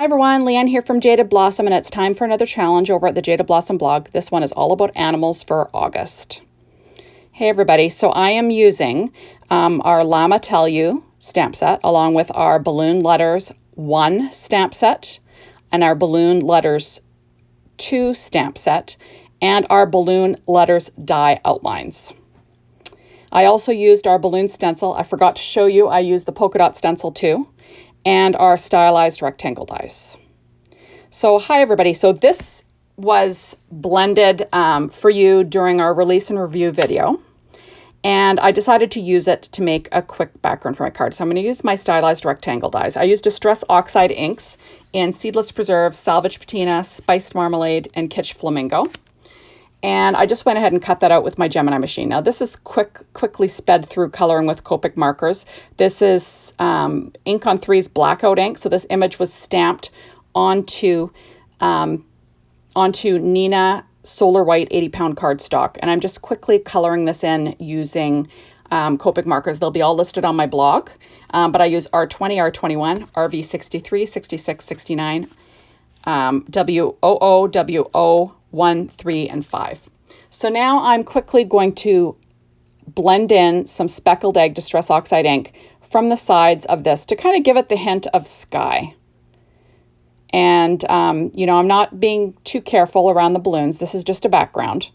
Hi everyone, Leanne here from Jaded Blossom, and it's time for another challenge over at the Jaded Blossom blog. This one is all about animals for August. Hey everybody, so I am using our Llama Tell You stamp set along with our Balloon Letters 1 stamp set and our Balloon Letters 2 stamp set and our Balloon Letters die outlines. I also used our balloon stencil. I forgot to show you, I used the polka dot stencil too, and our stylized rectangle dies. So hi everybody, so this was blended for you during our release and review video, and I decided to use it to make a quick background for my card. So I'm going to use my stylized rectangle dies. I used Distress Oxide inks in Seedless Preserve, Salvage Patina, Spiced Marmalade, and Kitsch Flamingo. And I just went ahead and cut that out with my Gemini machine. Now this is quickly sped through coloring with Copic markers. This is Ink on 3's blackout ink. So this image was stamped onto Nina Solar White 80-pound cardstock. And I'm just quickly coloring this in using Copic markers. They'll be all listed on my blog. But I use R20, R21, RV63, 66, 69, WOO, WO, 1, 3, and 5. So now I'm quickly going to blend in some Speckled Egg Distress Oxide ink from the sides of this to kind of give it the hint of sky. And, you know, I'm not being too careful around the balloons. This is just a background.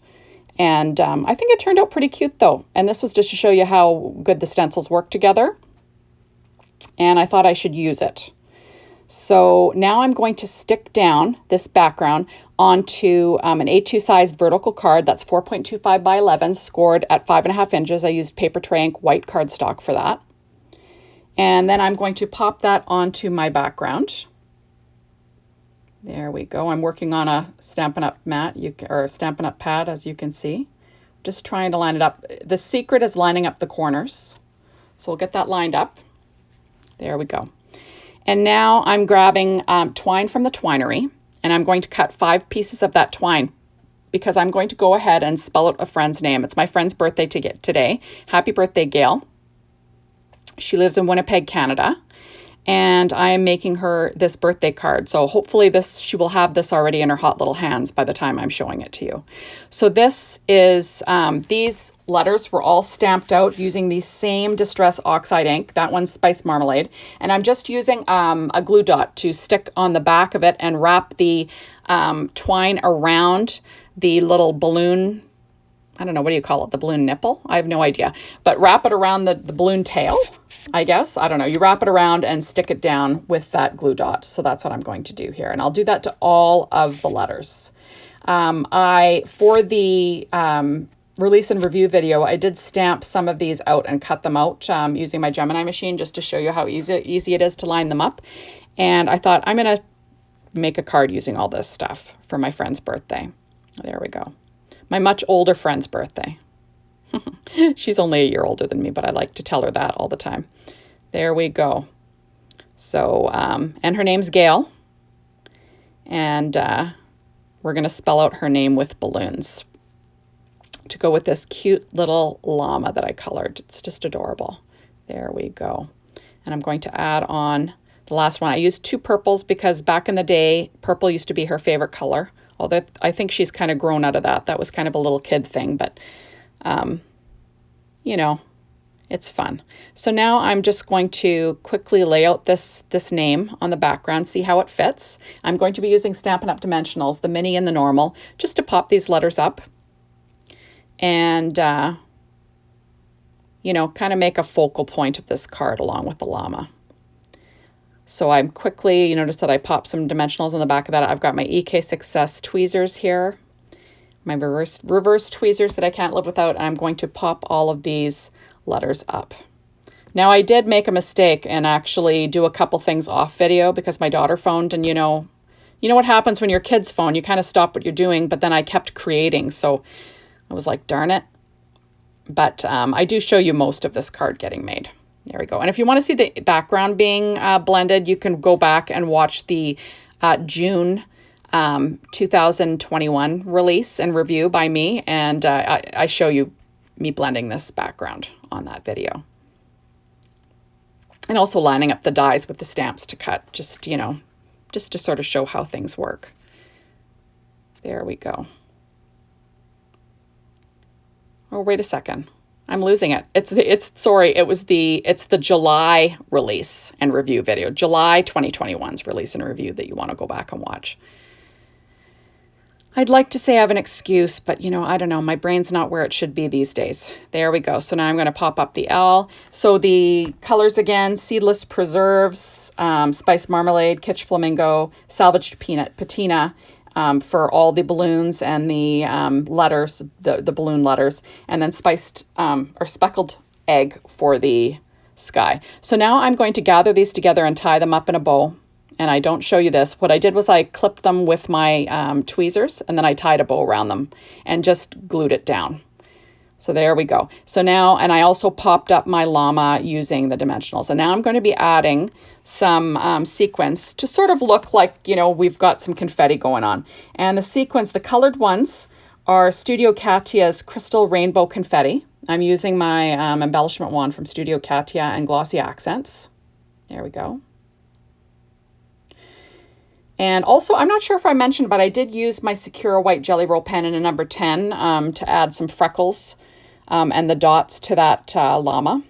And I think it turned out pretty cute though. And this was just to show you how good the stencils work together. And I thought I should use it. So now I'm going to stick down this background onto an A2 sized vertical card that's 4.25 by 11, scored at 5.5 inches. I used paper tray ink white cardstock for that. And then I'm going to pop that onto my background. There we go. I'm working on a Stampin' Up! Mat, or Stampin' Up! Pad, as you can see. Just trying to line it up. The secret is lining up the corners. So we'll get that lined up. There we go. And now I'm grabbing twine from the twinery, and I'm going to cut 5 pieces of that twine because I'm going to go ahead and spell out a friend's name. It's my friend's birthday today. Happy birthday, Gayle. She lives in Winnipeg, Canada, and I am making her this birthday card. So hopefully she will have this already in her hot little hands by the time I'm showing it to you. So this is, these letters were all stamped out using the same Distress Oxide ink. That one's Spiced Marmalade. And I'm just using a glue dot to stick on the back of it and wrap the twine around the little balloon. I don't know, what do you call it? The balloon nipple? I have no idea. But wrap it around the balloon tail, I guess. I don't know. You wrap it around and stick it down with that glue dot. So that's what I'm going to do here. And I'll do that to all of the letters. For the release and review video, I did stamp some of these out and cut them out using my Gemini machine just to show you how easy it is to line them up. And I thought I'm going to make a card using all this stuff for my friend's birthday. There we go. My much older friend's birthday. She's only a year older than me, but I like to tell her that all the time. There we go. So, and her name's Gayle. And we're going to spell out her name with balloons to go with this cute little llama that I colored. It's just adorable. There we go. And I'm going to add on the last one. I used 2 purples because back in the day, purple used to be her favorite color. Although I think she's kind of grown out of that. That was kind of a little kid thing, but, you know, it's fun. So now I'm just going to quickly lay out this name on the background, see how it fits. I'm going to be using Stampin' Up! Dimensionals, the mini and the normal, just to pop these letters up and, you know, kind of make a focal point of this card along with the llama. So I'm quickly, you notice that I popped some dimensionals on the back of that. I've got my EK Success tweezers here, my reverse tweezers that I can't live without, and I'm going to pop all of these letters up. Now I did make a mistake and actually do a couple things off video because my daughter phoned, and you know what happens when your kids phone, you kind of stop what you're doing, but then I kept creating, so I was like, darn it. But I do show you most of this card getting made. There we go. And if you want to see the background being blended, you can go back and watch the June 2021 release and review by me. And I show you me blending this background on that video. And also lining up the dies with the stamps to cut, just, you know, just to sort of show how things work. There we go. Oh, wait a second. I'm losing it. It's the July release and review video. July 2021's release and review that you want to go back and watch. I'd like to say I have an excuse, but I don't know. My brain's not where it should be these days. There we go. So now I'm going to pop up the L. So the colors again: Seedless Preserves, Spiced Marmalade, Kitsch Flamingo, Salvaged Peanut Patina, for all the balloons and the letters, the balloon letters, and then spiced or speckled egg for the sky. So now I'm going to gather these together and tie them up in a bow. And I don't show you this. What I did was I clipped them with my tweezers, and then I tied a bow around them and just glued it down. So there we go. So now, and I also popped up my llama using the dimensionals. And now I'm going to be adding some sequins to sort of look like, we've got some confetti going on. And the sequins, the colored ones, are Studio Katia's Crystal Rainbow Confetti. I'm using my embellishment wand from Studio Katia and Glossy Accents. There we go. And also, I'm not sure if I mentioned, but I did use my Sakura white jelly roll pen in a number 10 to add some freckles and the dots to that llama.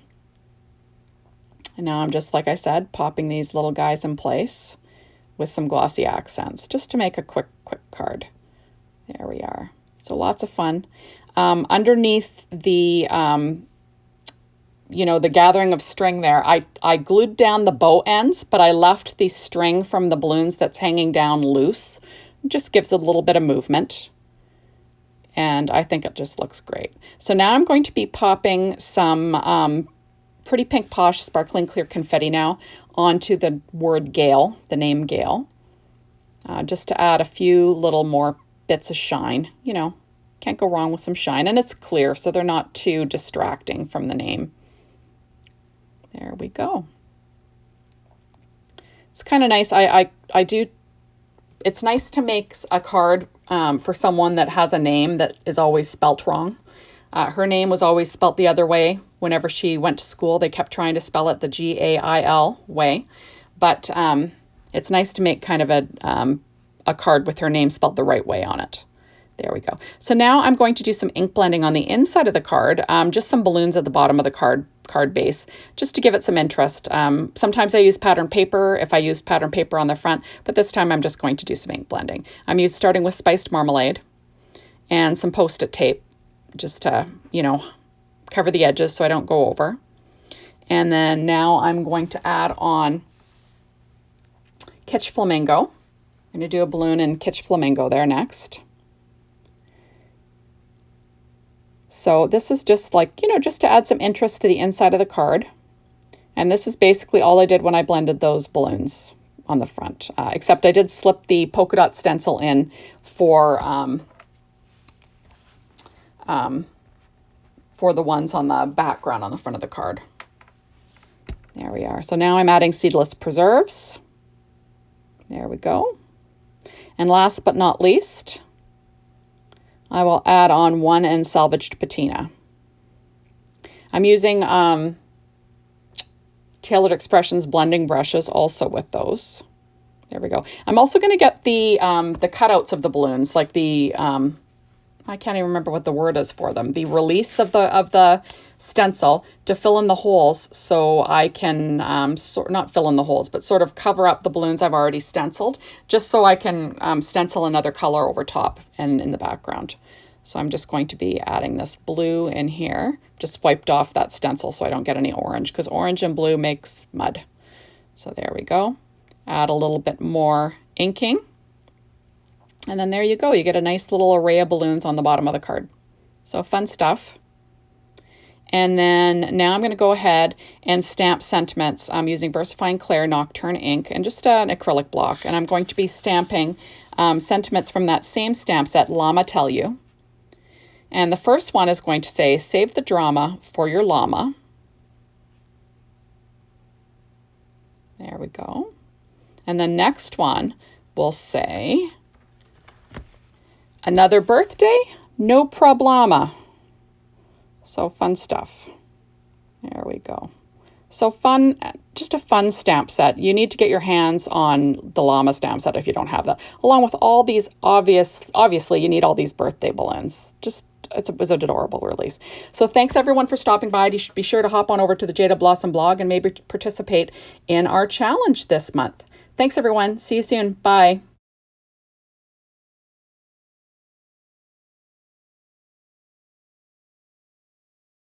And now I'm just, like I said, popping these little guys in place with some glossy accents just to make a quick card. There we are. So lots of fun. Underneath the the gathering of string there, I glued down the bow ends, but I left the string from the balloons that's hanging down loose. It just gives it a little bit of movement. And I think it just looks great. So now I'm going to be popping some Pretty Pink Posh Sparkling Clear Confetti now onto the word Gayle, the name Gayle, just to add a few little more bits of shine. Can't go wrong with some shine. And it's clear, so they're not too distracting from the name. There we go. It's kind of nice. It's nice to make a card for someone that has a name that is always spelt wrong. Her name was always spelt the other way. Whenever she went to school, they kept trying to spell it the Gail way. But it's nice to make kind of a card with her name spelled the right way on it. There we go. So now I'm going to do some ink blending on the inside of the card, just some balloons at the bottom of the card base, just to give it some interest. Sometimes I use pattern paper if I use pattern paper on the front, but this time I'm just going to do some ink blending. I'm starting with Spiced Marmalade and some Post-it tape, just to, cover the edges so I don't go over. And then now I'm going to add on Kitsch Flamingo. I'm going to do a balloon in Kitsch Flamingo there next. So this is just like, just to add some interest to the inside of the card. And this is basically all I did when I blended those balloons on the front, except I did slip the polka dot stencil in for the ones on the background on the front of the card. There we are. So now I'm adding Seedless Preserves. There we go. And last but not least, I will add on one in Salvaged Patina. I'm using Tailored Expressions blending brushes also with those. There we go. I'm also going to get the cutouts of the balloons, like the I can't even remember what the word is for them. The release of the stencil to fill in the holes, so I can not fill in the holes, but sort of cover up the balloons I've already stenciled, just so I can stencil another color over top and in the background. So I'm just going to be adding this blue in here. Just wiped off that stencil so I don't get any orange, because orange and blue makes mud. So there we go. Add a little bit more inking. And then there you go. You get a nice little array of balloons on the bottom of the card. So fun stuff. And then now I'm going to go ahead and stamp sentiments. I'm using VersaFine Clair Nocturne ink and just an acrylic block. And I'm going to be stamping sentiments from that same stamp set, Llama Tell You. And the first one is going to say, save the drama for your llama. There we go. And the next one will say, another birthday? No problema. So fun stuff. There we go. So fun, just a fun stamp set. You need to get your hands on the Llama stamp set if you don't have that. Along with all these obviously you need all these birthday balloons. Just, it was an adorable release. So thanks everyone for stopping by. You should be sure to hop on over to the Jaded Blossom blog and maybe participate in our challenge this month. Thanks everyone. See you soon. Bye.